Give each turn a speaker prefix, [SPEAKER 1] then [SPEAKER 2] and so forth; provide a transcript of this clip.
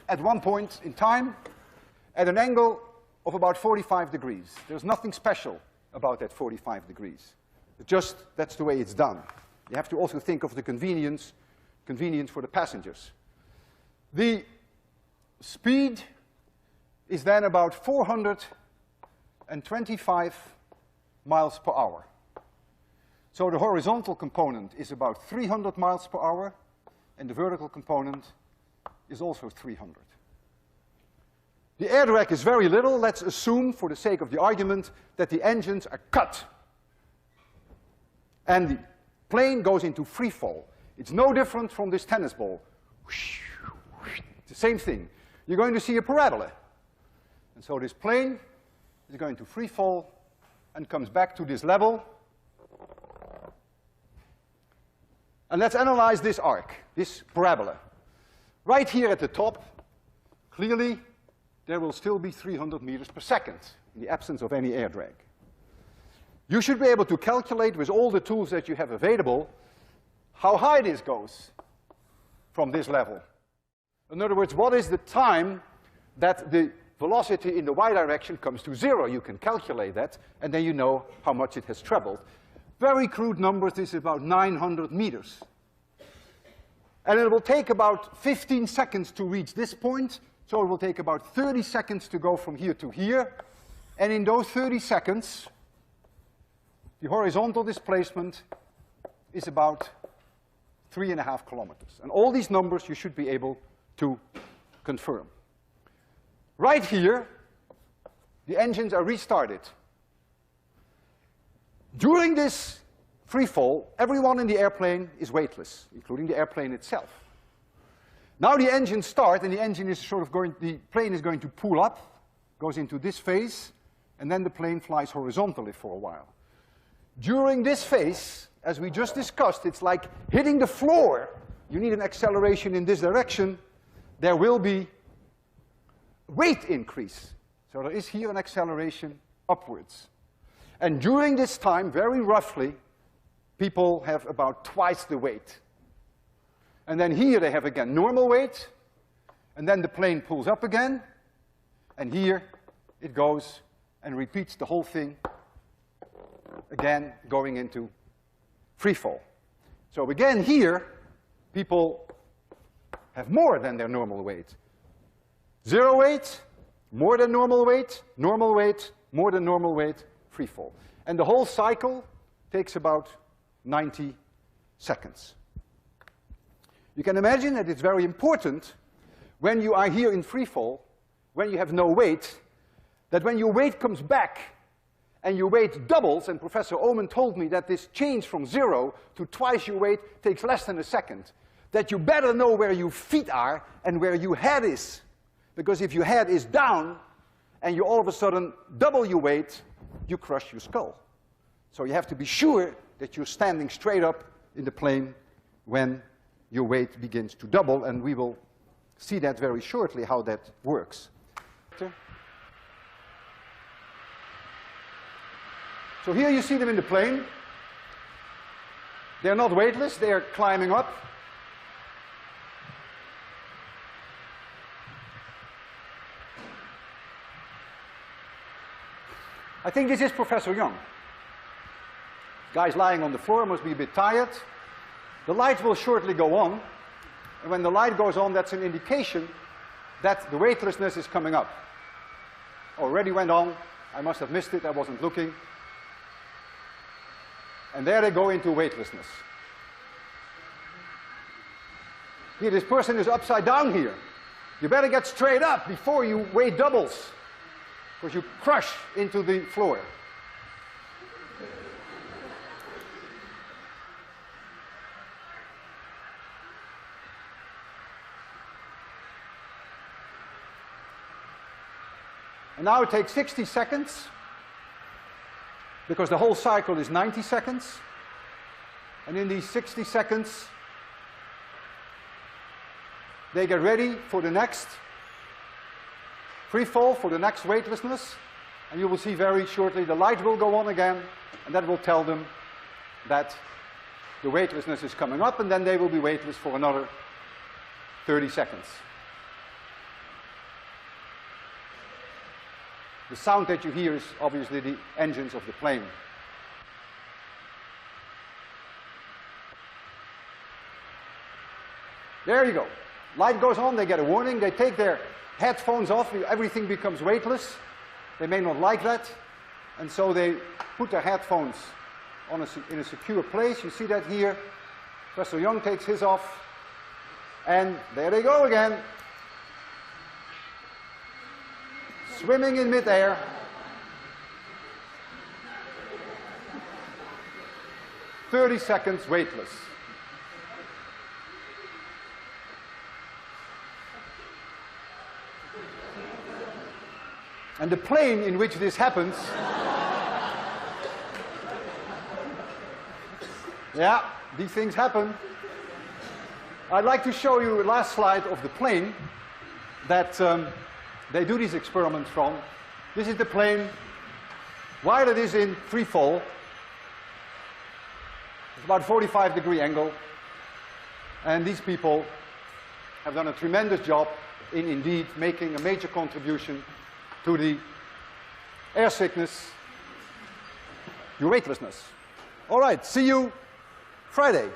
[SPEAKER 1] at one point in time at an angle of about 45 degrees. There's nothing special about that 45 degrees. Just that's the way it's done. You have to also think of the convenience for the passengers. The speed is then about 425 miles per hour. So the horizontal component is about 300 miles per hour, and the vertical component is also 300. The air drag is very little. Let's assume, for the sake of the argument, that the engines are cut. And the plane goes into free fall. It's no different from this tennis ball. It's the same thing. You're going to see a parabola. And so this plane is going to free fall and comes back to this level. And let's analyze this arc, this parabola. Right here at the top, clearly, there will still be 300 meters per second in the absence of any air drag. You should be able to calculate with all the tools that you have available how high this goes from this level. In other words, what is the time that the velocity in the y direction comes to 0? You can calculate that, and then you know how much it has traveled. Very crude numbers, this is about 900 meters. And it will take about 15 seconds to reach this point, so it will take about 30 seconds to go from here to here. And in those 30 seconds, the horizontal displacement is about 3.5 kilometers. And all these numbers you should be able to confirm. Right here, the engines are restarted. During this free fall, everyone in the airplane is weightless, including the airplane itself. Now the engines start, and the engine is the plane is going to pull up, goes into this phase, and then the plane flies horizontally for a while. During this phase, as we just discussed, it's like hitting the floor. You need an acceleration in this direction. There will be weight increase. So there is here an acceleration upwards. And during this time, very roughly, people have about twice the weight. And then here they have again normal weight, and then the plane pulls up again, and here it goes and repeats the whole thing, again going into free fall. So again here, people have more than their normal weight. 0 weight, more than normal weight, more than normal weight, free fall. And the whole cycle takes about 90 seconds. You can imagine that it's very important when you are here in free fall, when you have no weight, that when your weight comes back and your weight doubles, and Professor Oman told me that this change from 0 to twice your weight takes less than a second, that you better know where your feet are and where your head is. Because if your head is down and you all of a sudden double your weight, you crush your skull. So you have to be sure that you're standing straight up in the plane when your weight begins to double, and we will see that very shortly, how that works. So here you see them in the plane. They're not weightless, they are climbing up. I think this is Professor Young. Guy's lying on the floor, must be a bit tired. The light will shortly go on, and when the light goes on, that's an indication that the weightlessness is coming up. Already went on, I must have missed it, I wasn't looking. And there they go into weightlessness. Here, this person is upside down here. You better get straight up before your weight doubles, because you crush into the floor. And now it takes 60 seconds, because the whole cycle is 90 seconds. And in these 60 seconds, they get ready for the next free fall, for the next weightlessness. And you will see very shortly the light will go on again, and that will tell them that the weightlessness is coming up, and then they will be weightless for another 30 seconds. The sound that you hear is obviously the engines of the plane. There you go. Light goes on, they get a warning, they take their headphones off, everything becomes weightless. They may not like that, and so they put their headphones on in a secure place. You see that here. Professor Young takes his off, and there they go again. Swimming in midair. "30 seconds weightless." And the plane in which this happens, yeah, these things happen. I'd like to show you a last slide of the plane that they do these experiments from. This is the plane while it is in free fall. It's about a 45-degree angle. And these people have done a tremendous job in indeed making a major contribution to the air sickness, your weightlessness. All right, see you Friday.